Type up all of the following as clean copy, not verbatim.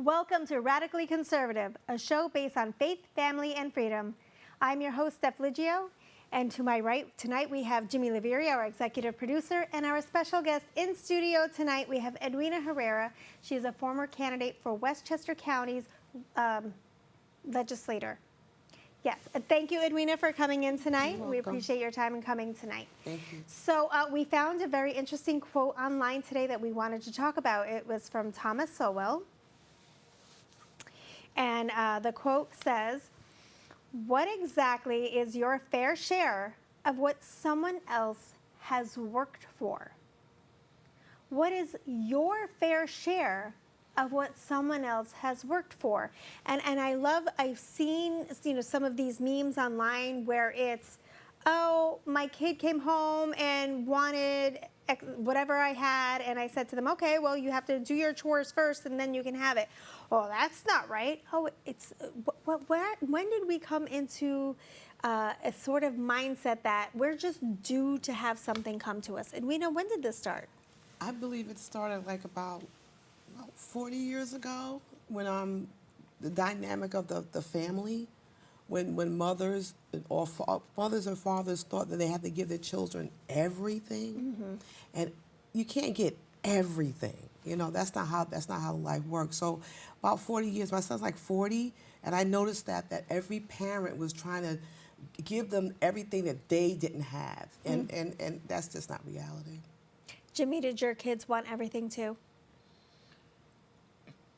Welcome to Radically Conservative, a show based on faith, family, and freedom. I'm your host, Steph Liggio, and to my right tonight we have Jimmy Laveri, our executive producer, and our special guest in studio tonight we have Edwinna Herrera. She is a former candidate for Westchester County's legislator. Yes, thank you, Edwinna, for coming in tonight. We appreciate your time and coming tonight. Thank you. So we found a very interesting quote online today that we wanted to talk about. It was from Thomas Sowell. And the quote says, "What exactly is your fair share of what someone else has worked for?" What is your fair share of what someone else has worked for? And I've seen, some of these memes online where it's, oh, my kid came home and wanted whatever I had, and I said to them, okay, well, you have to do your chores first and then you can have it. Oh, that's not right. Oh, it's, when did we come into a sort of mindset that we're just due to have something come to us? And when did this start? I believe it started like about 40 years ago when the dynamic of the family, when mothers or fathers thought that they had to give their children everything, and you can't get everything. That's not how life works. So about 40 years, my son's like 40, and I noticed that every parent was trying to give them everything that they didn't have, and that's just not reality. Jimmy, did your kids want everything too?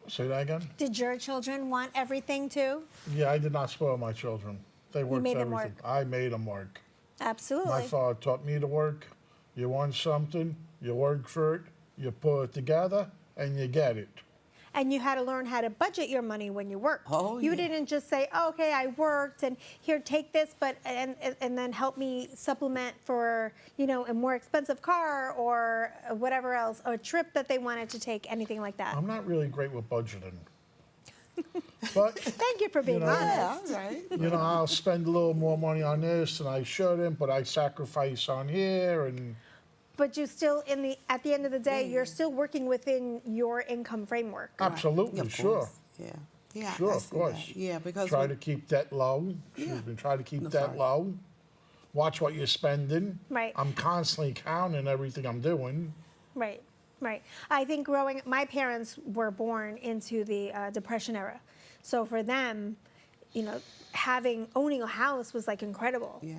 Say that again? Did your children want everything too? Yeah, I did not spoil my children. They worked made for them everything. work. I made them work. Absolutely. My father taught me to work. You want something, you work for it, you put it together, and you get it. And you had to learn how to budget your money when you worked. Oh, You yeah. didn't just say, oh, okay, I worked, and here, take this, and then help me supplement for, a more expensive car or whatever else, or a trip that they wanted to take, anything like that. I'm not really great with budgeting. But, Thank you for being honest. Yeah, right. I'll spend a little more money on this than I shouldn't, but I sacrifice on here, and But you still, at the end of the day, you're still working within your income framework. absolutely, Of sure. course. Yeah, Sure, I of see course. that. Yeah, because Try to keep debt low. Yeah. Try to keep No, debt sorry. low. Watch what you're spending. Right. I'm constantly counting everything I'm doing. Right. I think my parents were born into the Depression era. So for them, owning a house was like incredible. yeah.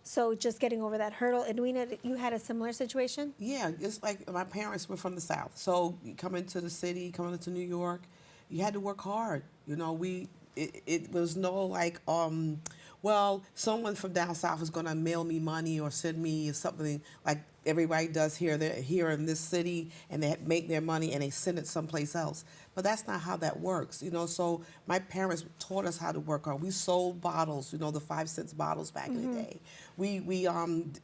So just getting over that hurdle. Edwinna, you had a similar situation? Yeah, it's like my parents were from the South. So coming to the city, coming to New York, you had to work hard. It was no like, well, someone from down south is going to mail me money or send me something like everybody does here. They're here in this city and they make their money and they send it someplace else. But that's not how that works, So my parents taught us how to work hard. We sold bottles, the 5-cent bottles back in the day. We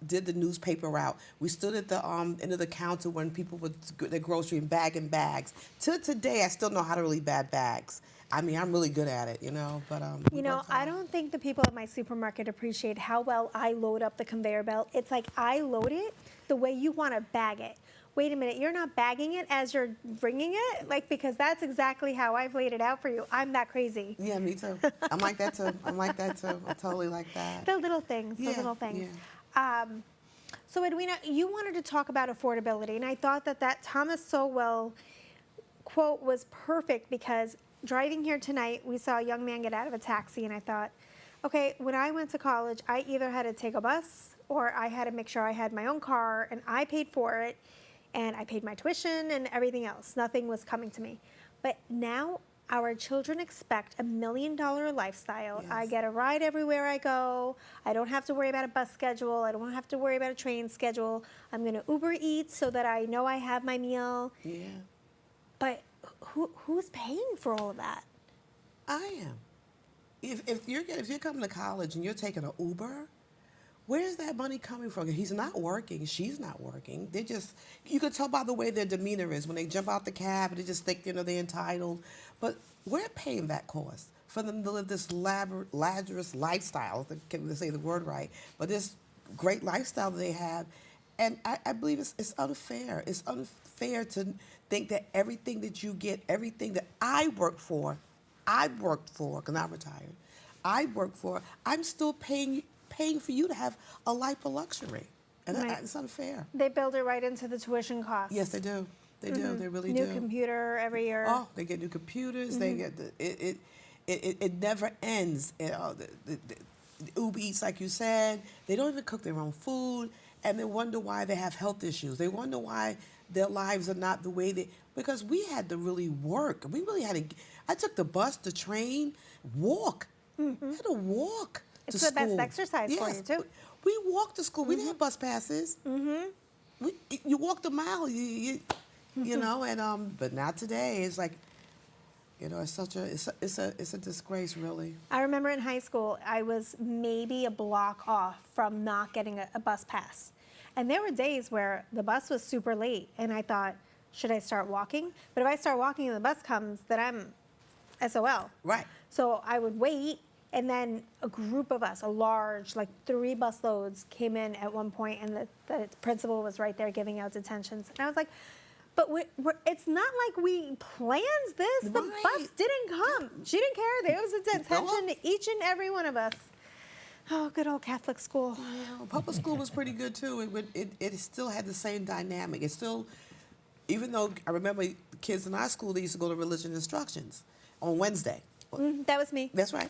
did the newspaper route. We stood at the end of the counter when people would get their grocery and bagging bags. To today, I still know how to really bag bags. I mean, I'm really good at it, But I don't think the people at my supermarket appreciate how well I load up the conveyor belt. It's like I load it the way you want to bag it. Wait a minute, you're not bagging it as you're bringing it? Because that's exactly how I've laid it out for you. I'm that crazy. Yeah, me too. I'm like that too. I'm totally like that. The little things, So Edwinna, you wanted to talk about affordability, and I thought that Thomas Sowell quote was perfect because driving here tonight, we saw a young man get out of a taxi, and I thought, okay, when I went to college, I either had to take a bus or I had to make sure I had my own car, and I paid for it, and I paid my tuition and everything else. Nothing was coming to me. But now our children expect $1 million lifestyle. Yes. I get a ride everywhere I go. I don't have to worry about a bus schedule. I don't have to worry about a train schedule. I'm going to Uber Eats so that I know I have my meal. Yeah, But who's paying for all of that? I am. If you're coming to college and you're taking an Uber, where's that money coming from? He's not working. She's not working. You could tell by the way their demeanor is when they jump out the cab and they just think they're entitled. But we're paying that cost for them to live this ladrous lifestyle. Can't really say the word right, but this great lifestyle that they have. And I believe it's unfair. It's unfair to think that everything that you get, everything that I worked for, because I'm retired, I'm still paying for you to have a life of luxury. And Right. it's unfair. They build it right into the tuition cost. Yes, they do. They do. They really New do. computer every year. Oh, they get new computers. They get it never ends. The Uber Eats, like you said, they don't even cook their own food, and they wonder why they have health issues. They wonder why their lives are not the way because we had to really work. We really had to. I took the bus, the train, walk. I had to walk It's to the school. best exercise for you, too. We walked to school. We didn't have bus passes. You walked a mile. You know, and but not today. It's like, you know, it's a disgrace, really. I remember in high school, I was maybe a block off from not getting a bus pass. And there were days where the bus was super late, and I thought, should I start walking? But if I start walking and the bus comes, then I'm SOL. Right. So I would wait, and then a group of us, a large, like 3 bus loads, came in at one point, and the principal was right there giving out detentions. And I was like, but it's not like we planned this. The Right. bus didn't come. She didn't care. There was a detention to each and every one of us. Oh, good old Catholic school. Yeah, public school was pretty good too. It still had the same dynamic. It still, even though I remember the kids in our school, they used to go to religion instructions on Wednesday. That was me. That's right.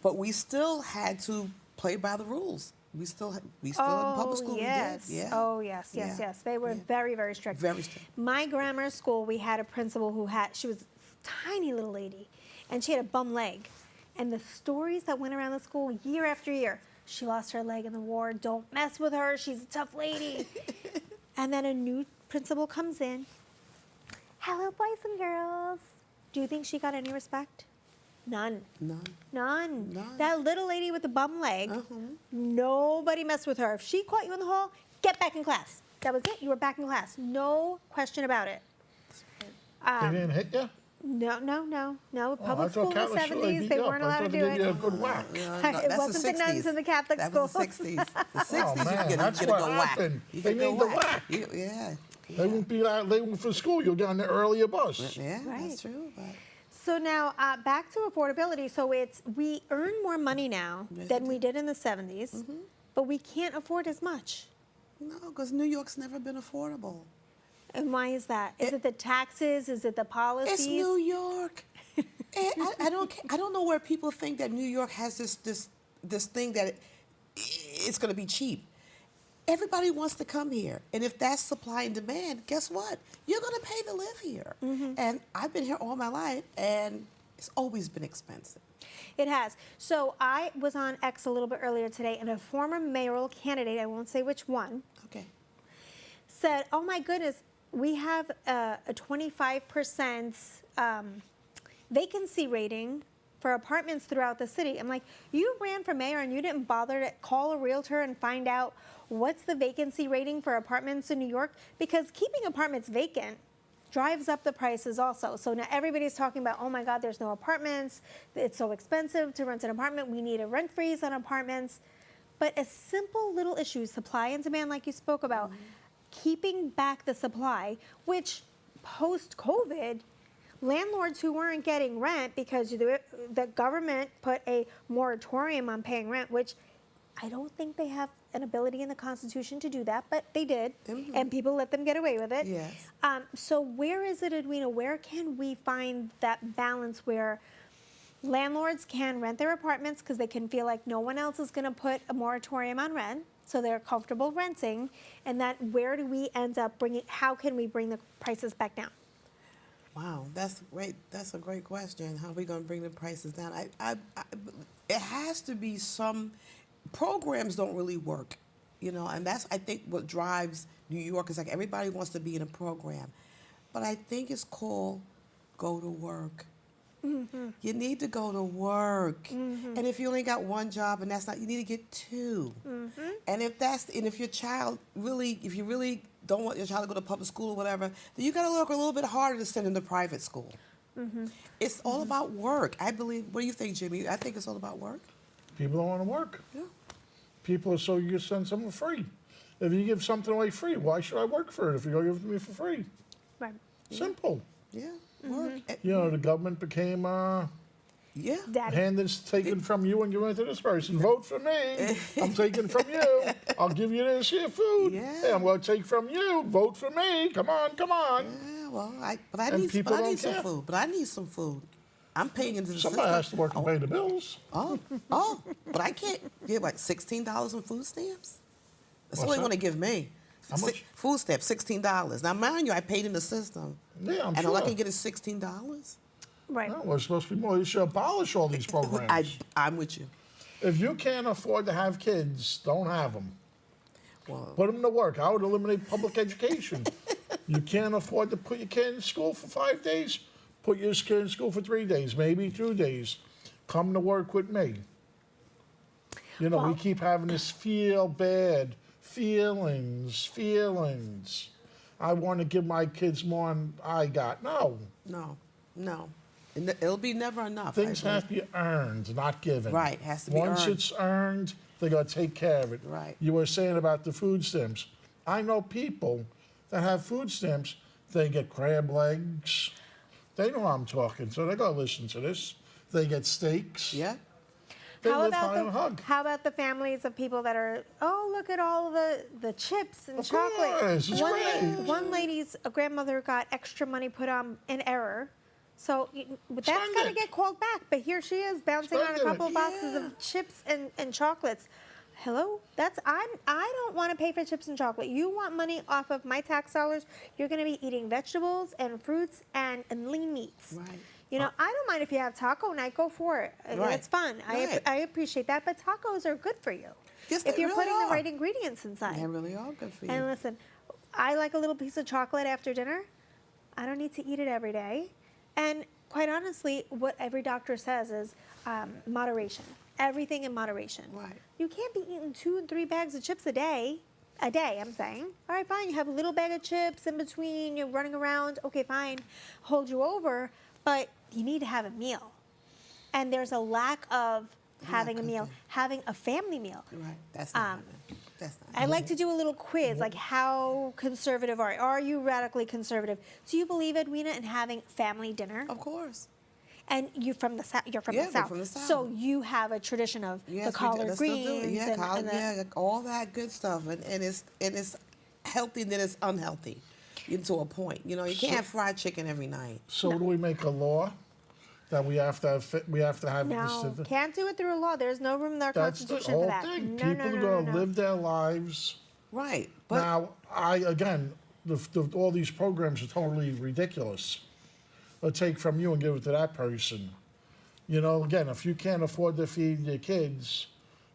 But we still had to play by the rules. We still in public school. Yes. We did. Yeah. Oh, yes, yes, Yeah. yes. They were very, very strict. Very strict. My grammar school, we had a principal she was a tiny little lady, and she had a bum leg. And the stories that went around the school year after year, she lost her leg in the war, don't mess with her, she's a tough lady. And then a new principal comes in. Hello, boys and girls. Do you think she got any respect? None. None. That little lady with the bum leg, nobody messed with her. If she caught you in the hall, get back in class. That was it. You were back in class. No question about it. They didn't hit you? No. Oh, Public I school thought in the Catholic school, they 70s, beat they you up. weren't I allowed to thought do they gave you a it. good whack. It wasn't the nuns in the Catholic That schools. was the 60s. The 60s, Oh, man, you that's get a what good whack. happened. You They get a good need the whack. whack. Yeah. They won't be late for school. You'll get on the earlier bus. Yeah, Right. that's true. But So now back to affordability. So we earn more money now Yes, than we we did in the 70s, but we can't afford as much. no, because New York's never been affordable. And why is that? Is it the taxes? Is it the policies? It's New York. I don't know where people think that New York has this thing that it's going to be cheap. Everybody wants to come here, and if that's supply and demand, guess what? You're going to pay to live here. And I've been here all my life, and it's always been expensive. It has. So I was on X a little bit earlier today, and a former mayoral candidate, I won't say which one, Okay. said, oh my goodness, we have a 25% vacancy rating for apartments throughout the city. I'm like, you ran for mayor and you didn't bother to call a realtor and find out what's the vacancy rating for apartments in New York? Because keeping apartments vacant drives up the prices also. So now everybody's talking about, oh my God, there's no apartments. It's so expensive to rent an apartment. We need a rent freeze on apartments. But a simple little issue, supply and demand, like you spoke about, keeping back the supply, which post-COVID, landlords who weren't getting rent because the government put a moratorium on paying rent, which I don't think they have an ability in the Constitution to do that, but they did, and people let them get away with it. Yes. So where is it, Edwinna? Where can we find that balance where landlords can rent their apartments because they can feel like no one else is going to put a moratorium on rent, so they're comfortable renting, and that where do we end up how can we bring the prices back down? Wow, that's great. That's a great question. How are we going to bring the prices down? It has to be some programs don't really work, and that's I think what drives New York is like everybody wants to be in a program, but I think it's called go to work. You need to go to work, and if you only got one job and that's not, you need to get two. And if your child if you really don't want your child to go to public school or whatever, then you got to look a little bit harder to send them to private school. It's all about work. I believe. What do you think, Jimmy? I think it's all about work. People don't want to work. Yeah. People are so you send someone free. If you give something away free, why should I work for it if you're going to give it to me for free? Right. Simple. Yeah. Work. You know, the government became Yeah. Daddy. hand is taken from you and given it to this person. Vote for me. I'm taking from you. I'll give you this here food. Yeah. Hey, I'm going to take from you. Vote for me. Come on, come on. Yeah. Well, I And need people don't some care. food. But I need some food. I'm paying into the Somebody system. has to work and pay the bills. Oh, but I can't get like $16 in food stamps. That's all What's they want to that? give me. How much? Food stamps, $16. Now, mind you, I paid in the system. Yeah, I'm and sure. all I can get is $16. Right. No, it's supposed to be more. You should abolish all these programs. I'm with you. If you can't afford to have kids, don't have them. Well, Put them to work. I would eliminate public education. You can't afford to put your kid in school for 5 days? Put your kid in school for 3 days, maybe 2 days. Come to work with me. You know, we Well- keep having this feel bad, feelings. I want to give my kids more than I got. No. no. And it'll be never enough. Things I have to be earned, not given. Right, has to be Once earned. it's earned, they got to take care of it. Right. You were saying about the food stamps. I know people that have food stamps. They get crab legs. They know I'm talking, so they got to listen to this. They get steaks. Yeah. They live high on a hug. How about the families of people that are, oh, look at all the chips and Of chocolate. course, it's great. One lady's grandmother got extra money put on in error. So but that's Spend got to it. get called back. But here she is bouncing on a Spend it. couple of boxes Yeah. of chips and chocolates. Hello? I don't want to pay for chips and chocolate. You want money off of my tax dollars, you're going to be eating vegetables and fruits and lean meats. Right. You know, I don't mind if you have taco night, go for it. Right. It's fun. Right. I appreciate that, but tacos are good for you. Yes, if they you're really putting are. the right ingredients inside. They really are good for you. And listen, I like a little piece of chocolate after dinner. I don't need to eat it every day. And quite honestly, what every doctor says is moderation. Everything in moderation. Right. You can't be eating 2 and 3 bags of chips a day. A day, I'm saying. All right, fine. You have a little bag of chips in between. You're running around. Okay, fine. Hold you over. But you need to have a meal. And there's a lack of having a meal, cooking. having a family meal. Right. That's not happening. That's not I like to do a little quiz, like how conservative are you? Are you radically conservative? Do you believe, Edwina, in having family dinner? Of course. And you're from the South. You're from Yeah, the we're South. from the South. So you have a tradition of Yes, the we do. collard Let's still do it. greens Yeah, and, collard, and the, yeah, all that good stuff, and it's healthy, then it's unhealthy, to a point. You know, you can't have fried chicken every night. So do we make a law that we have to have no, this? can't do it through a law. There's no room in our That's the constitution whole for that. thing. No, People no, are no, going no, to no. live their lives. Right. But Now, all these programs are totally ridiculous. They'll take from you and give it to that person. You know, again, if you can't afford to feed your kids,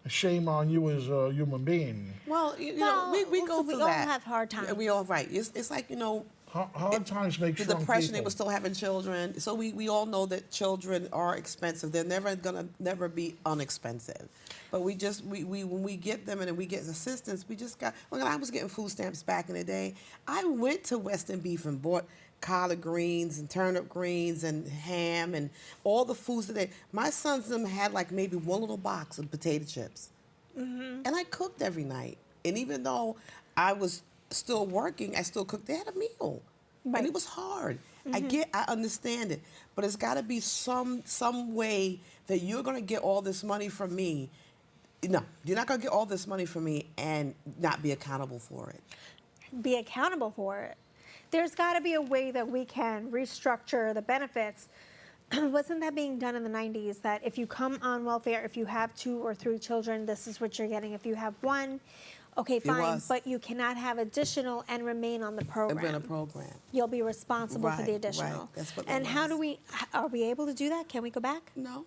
shame on you as a human being. well, you Well, know, we go listen, through we all that. have hard times. We all right. It's like, you know, Hard times make the strong depression, they people. were still having children. So we all know that children are expensive. They're never be unexpensive. But we when we get them and then we get assistance, we just got, look, I was getting food stamps back in the day. I went to Western Beef and bought collard greens and turnip greens and ham and all the foods that my sons and them had like maybe one little box of potato chips. And I cooked every night. And even though I was still working, I still cooked. They had a meal. Right. And it was hard. I understand it. But it's got to be some way that you're going to get all this money from me. No, you're not going to get all this money from me and not be accountable for it. Be accountable for it. There's got to be a way that we can restructure the benefits. Wasn't that being done in the 90s that if you come on welfare, if you have 2 or 3 children, this is what you're getting. If you have 1, okay, fine, was. but you cannot have additional and remain on the program. In a program. You'll be responsible for the Right, additional. right. That's what And that how was. are we able to do that? Can we go back? No,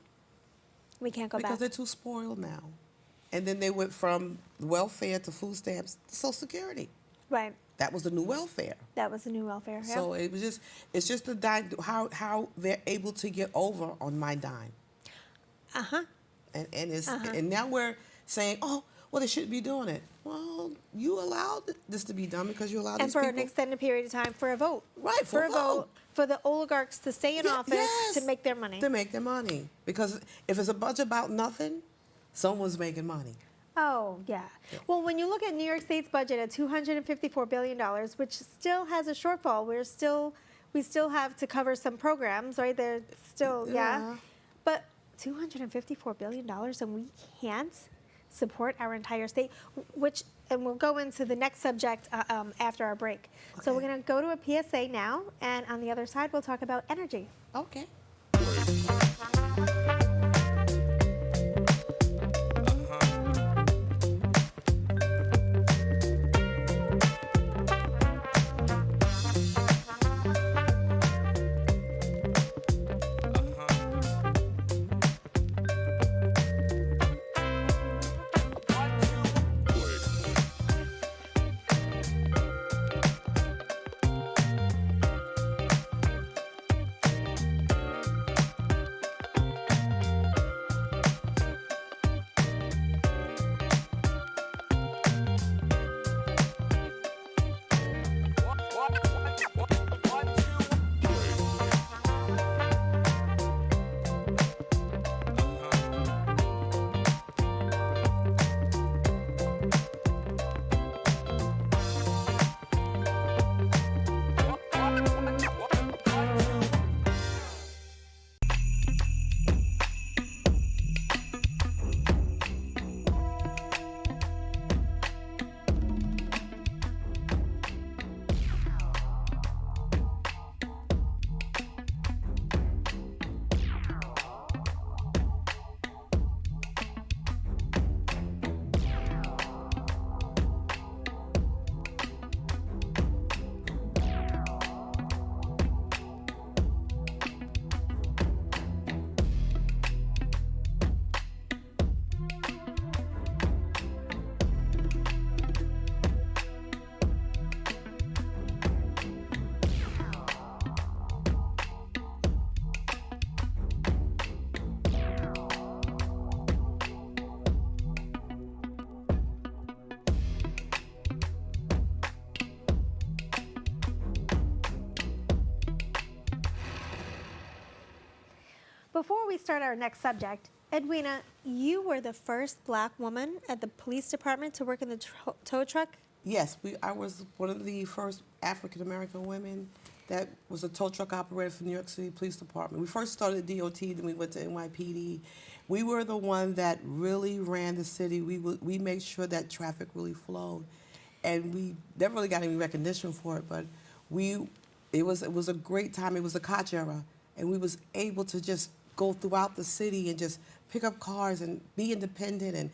We can't go because back. they're too spoiled now. And then they went from welfare to food stamps to Social Security. Right. That was the new welfare. That was the new welfare. Yeah. So it's just the dime, how they're able to get over on my dime. Uh-huh. And now we're saying, oh, well, they shouldn't be doing it. Well, you allowed this to be done because you allowed And these for people. an extended period of time for a vote. Right, for a vote. For the oligarchs to stay in office Yes, to make their money. To make their money. Because if it's a budget about nothing, someone's making money. Oh, yeah. Well, when you look at New York State's budget at $254 billion, which still has a shortfall, we still have to cover some programs, right? There's still, yeah. But $254 billion and we can't support our entire state, and we'll go into the next subject after our break. So we're going to go to a PSA now, and on the other side, we'll talk about energy. Okay. Before we start our next subject, Edwinna, you were the first Black woman at the police department to work in the tow truck? Yes, I was one of the first African American women that was a tow truck operator for New York City Police Department. We first started at DOT, then we went to NYPD. We were the one that really ran the city. We made sure that traffic really flowed, and we never really got any recognition for it. But it was a great time. It was a Koch era, and we was able to just go throughout the city and just pick up cars and be independent. And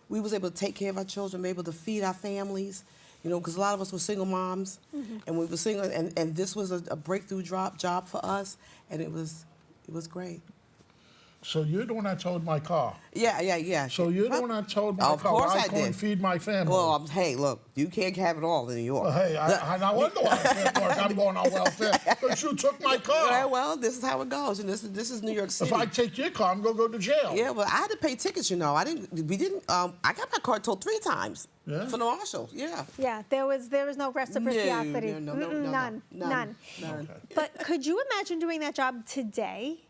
we was able to take care of our children, be able to feed our families. You know, because a lot of us were single moms, and we were single, and this was a breakthrough job for us, and it was great. So you're the one that towed my car. Yeah. So you're the one that towed my Of car. course I I couldn't did. feed my family. Well, hey, look, you can't have it all in New York. Hey, I wonder why I can't work. I'm going on welfare. But you took my car. Yeah, well, this is how it goes, and this is New York City. If I take your car, I'm going to go to jail. Yeah, well, I had to pay tickets, you know. I got my car towed 3 times Yeah? for the marshal. Yeah. Yeah, there was no reciprocity. No, None. None. But could you imagine doing that job today,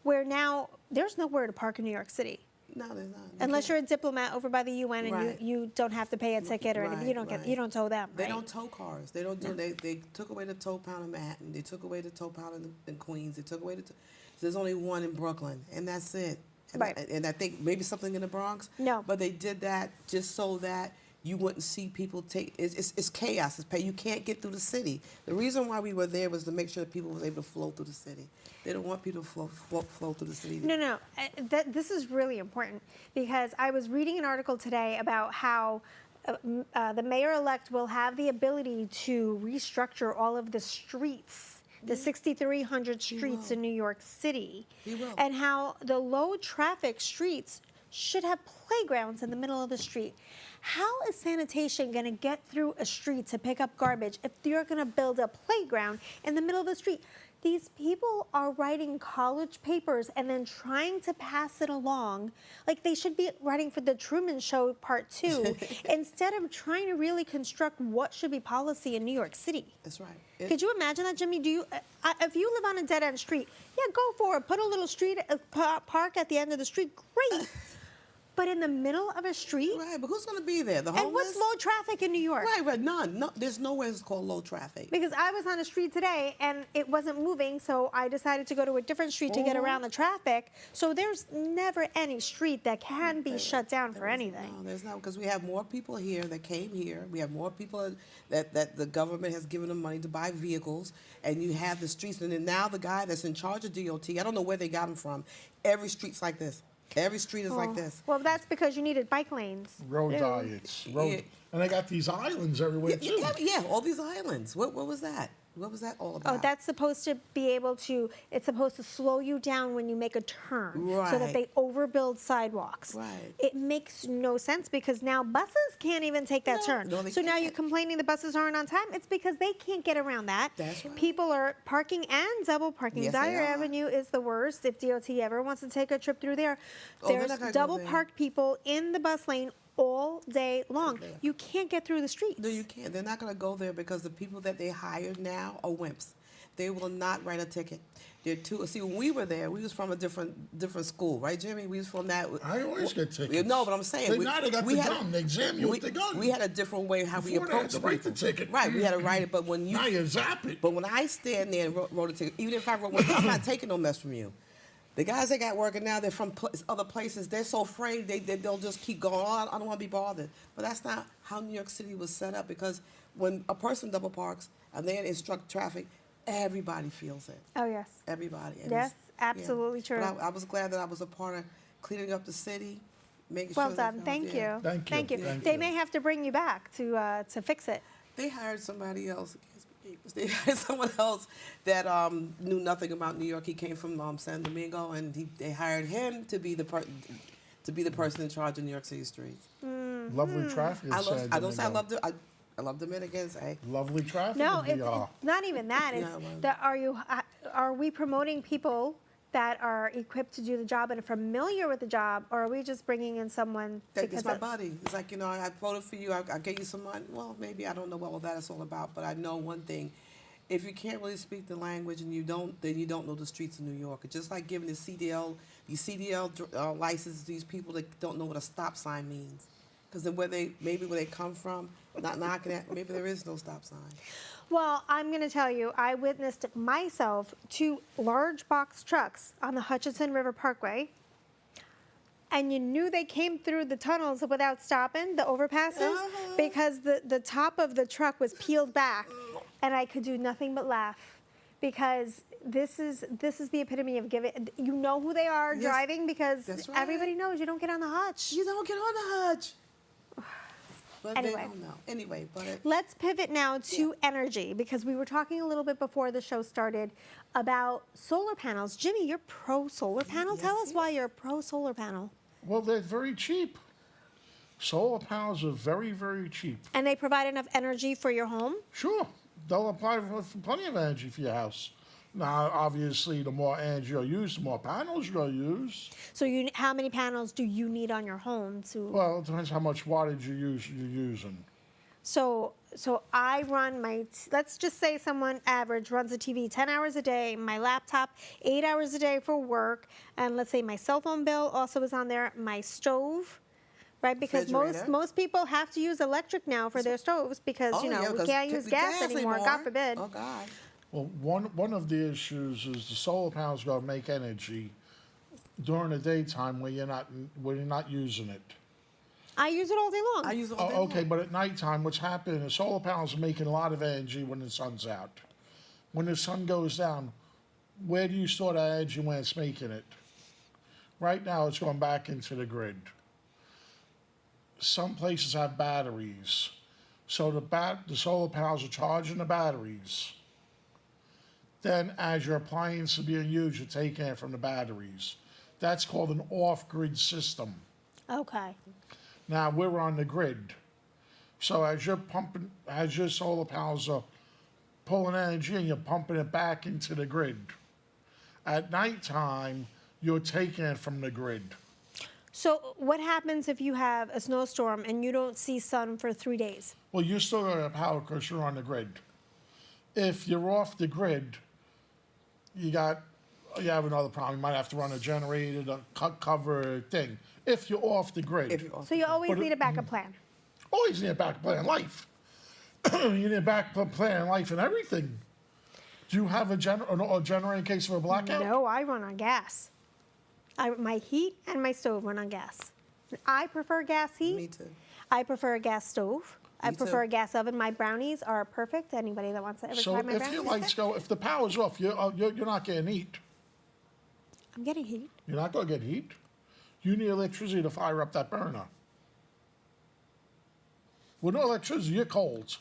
where now there's nowhere to park in New York City? No, there's not. Unless you're a diplomat over by the UN and Right. you don't have to pay a ticket or anything. You don't tow them. They right? don't tow cars. They don't do. They took away the tow pound in Manhattan. They took away the tow pound in Queens. They took away there's only one in Brooklyn, and that's it. And Right. and I think maybe something in the Bronx. No. But they did that just so that you wouldn't see people take. It's chaos. You can't get through the city. The reason why we were there was to make sure that people was able to flow through the city. They don't want people to flow through the city. No. This is really important because I was reading an article today about how the mayor-elect will have the ability to restructure all of the streets, the 6,300 streets in New York City, He will. and how the low-traffic streets should have playgrounds in the middle of the street. How is sanitation going to get through a street to pick up garbage if you're going to build a playground in the middle of the street? These people are writing college papers and then trying to pass it along like they should be writing for the Truman Show Part 2 instead of trying to really construct what should be policy in New York City. That's right. Could you imagine that, Jimmy? If you live on a dead-end street, yeah, go for it. Put a little street park at the end of the street. Great. But in the middle of a street? Right, but who's going to be there? The And homeless? what's low traffic in New York? Right, but none. No, there's nowhere it's called low traffic. Because I was on a street today and it wasn't moving, so I decided to go to a different street to get around the traffic. So there's never any street that can be shut down for anything. No, there's not, because we have more people here that came here. We have more people that the government has given them money to buy vehicles, and you have the streets. And then now the guy that's in charge of DOT, I don't know where they got him from. Every street's like this. Every street is like this. Well, that's because you needed bike lanes. Road Ew. diets. Yeah. And they got these islands everywhere, too. Yeah, all these islands. What was that? What was that all about? Oh, that's supposed to be able to, it's supposed to slow you down when you make a turn so that Right. they overbuild sidewalks. Right. It makes no sense because now buses can't even take that turn. No, they so now can't. you're complaining the buses aren't on time. It's because they can't get around that. That's right. People are parking and double parking. Yes, they Dyer are. Avenue is the worst. If DOT ever wants to take a trip through there, Oh, they're there's not gonna go double there. parked people in the bus lane all day long. day. You can't get through the streets. No, you can't. They're not going to go there because the people that they hired now are wimps. They will not write a ticket. They're too. See, when we were there, we was from a different school, right, Jimmy? We was from that. I always get tickets. No, but I'm saying Now they got the had gun. They examine you with the gun. We had a different way how we Before they had approached to write the people. ticket. Right, we had to write it, but when you Now you zap it. But when I stand there and wrote a ticket, even if I wrote one, I'm not taking no mess from you. The guys that got working now, they're from other places. They're so afraid they'll just keep going. Oh, I don't want to be bothered. But that's not how New York City was set up, because when a person double parks and they instruct traffic, everybody feels it. Oh, yes. Everybody. And Yes, it's- absolutely true. But I was glad that I was a part of cleaning up the city, making Well sure that done. Thank yeah. you. Thank you. Thank They you. may have to bring you back to fix it. They hired somebody else. They hired someone else that knew nothing about New York. He came from San Domingo, and they hired him to be the person in charge of New York City streets. Lovely traffic. in San I don't say I Domingo. love I love Dominicans. Hey, Lovely traffic. No, in it's DR. not even that. It's Yeah, well- that are we promoting people that are equipped to do the job and are familiar with the job, or are we just bringing in someone that's my of- buddy. It's like, I voted for you. I gave you some money. Well, maybe I don't know what all that is all about, but I know one thing. If you can't really speak the language and then you don't know the streets of New York. It's just like giving the CDL license to these people that don't know what a stop sign means. Because then where they come from, not knocking at, maybe there is no stop sign. Well, I'm going to tell you, I witnessed myself 2 large box trucks on the Hutchinson River Parkway, and you knew they came through the tunnels without stopping, the overpasses, because the top of the truck was peeled back, and I could do nothing but laugh, because this is the epitome of giving. You know who they are Yes, driving, because that's right. everybody knows you don't get on the hutch. You don't get on the hutch. But Anyway. they don't know. Anyway, but Let's pivot now to energy, because we were talking a little bit before the show started about solar panels. Jimmy, you're pro solar panel. Tell us why you're pro solar panel. Well, they're very cheap. Solar panels are very, very cheap. And they provide enough energy for your home? Sure, they'll apply for plenty of energy for your house. Now, obviously, the more energy you use, the more panels you'll use. So how many panels do you need on your home to? Well, it depends how much wattage you're using. So I run let's just say someone average runs a TV 10 hours a day, my laptop 8 hours a day for work, and let's say my cell phone bill also is on there, my stove, right? Because Refrigerator. most people have to use electric now for their stoves because, yeah, we 'cause can't use gas anymore, God forbid. Oh God. Well, one of the issues is the solar panels going to make energy during the daytime when you're not using it. I use it all day long. I use it all day Oh, okay, long. but at nighttime, what's happening is solar panels are making a lot of energy when the sun's out. When the sun goes down, where do you store that energy when it's making it? Right now, it's going back into the grid. Some places have batteries, so the solar panels are charging the batteries. Then, as your appliance is being used, you're taking it from the batteries. That's called an off-grid system. Okay. Now we're on the grid. So as your solar panels are pulling energy and you're pumping it back into the grid. At nighttime, you're taking it from the grid. So what happens if you have a snowstorm and you don't see sun for 3 days? Well, you're still going to have power because you're on the grid. If you're off the grid, you got you have another problem. You might have to run a generator to cover thing if you're off the grid. If you're off So you always But it- need a backup plan. Always need a backup plan in life. You need a backup plan in life and everything. Do you have a generator in case of a blackout? No, I run on gas. My heat and my stove run on gas. I prefer gas heat. Me too. I prefer a gas stove. I Me prefer too. a gas oven. My brownies are perfect. Anybody that wants to ever So try my if brownies? your lights go, if the power's off, you're not getting heat. I'm getting heat. You're not going to get heat. You need electricity to fire up that burner. With no electricity, you're cold.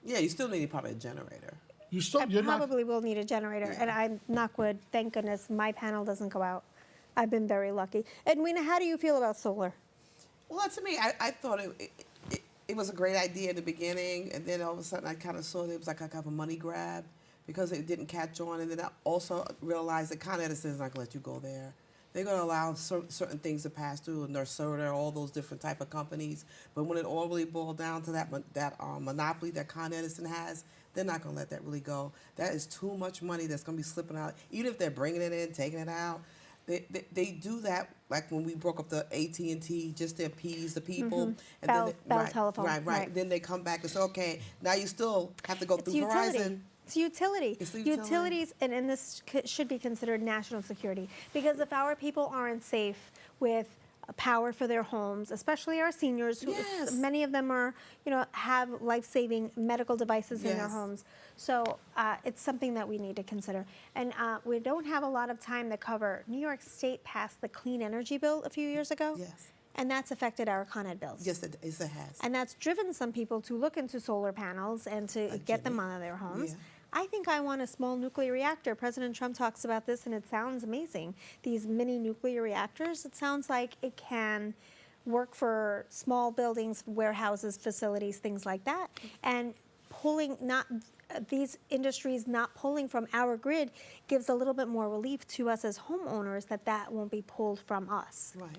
Yeah, you still need probably a generator. You're not. Probably will need a generator. And I'm knock wood, thank goodness my panel doesn't go out. I've been very lucky. Edwina, how do you feel about solar? Well, to me, I thought it was a great idea in the beginning, and then all of a sudden I kind of saw that it was like a kind of a money grab because it didn't catch on, and then I also realized that Con Edison is not going to let you go there. They're going to allow certain things to pass through, Nursoda, all those different type of companies. But when it all really boiled down to that monopoly that Con Edison has, they're not going to let that really go. That is too much money that's going to be slipping out. Even if they're bringing it in, taking it out, they do that. Like when we broke up the AT&T just to appease the people. And Bell Telephone. Right. Then they come back and say, okay, now you still have to go It's through utility. Verizon. It's utility. It's the utility. Utilities, and this should be considered national security. Because if our people aren't safe with power for their homes, especially our seniors, who Yes. many of them are, have life-saving medical devices in their Yes. homes. So it's something that we need to consider. And we don't have a lot of time to cover. New York State passed the clean energy bill a few years ago. Yes. And that's affected our Con Ed bills. Yes, it has. And that's driven some people to look into solar panels and to get them out of their homes. Yeah. I think I want a small nuclear reactor. President Trump talks about this, and it sounds amazing. These mini nuclear reactors, it sounds like it can work for small buildings, warehouses, facilities, things like that. And pulling these industries not pulling from our grid gives a little bit more relief to us as homeowners that won't be pulled from us. Right.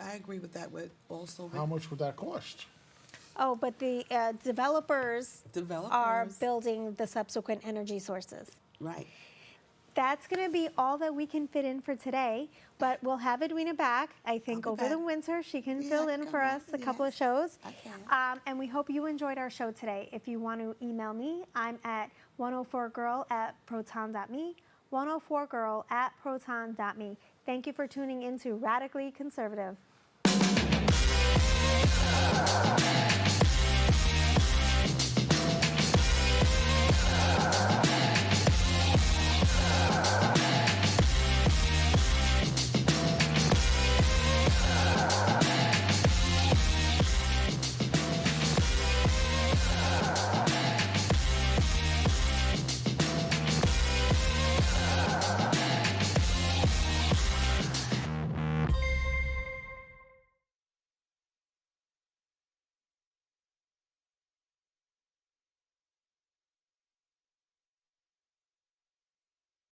I agree with that. With also, How much would that cost? Oh, but the developers are Developers. building the subsequent energy sources. right. That's going to be all that we can fit in for today, but we'll have Edwina back. I think I'll be over the back. winter she can Yeah, fill I in can for come us back. a couple of Yes, shows. I can. And we hope you enjoyed our show today. If you want to email me, I'm at 104girl@proton.me, 104girl@proton.me. Thank you for tuning in to Radically Conservative.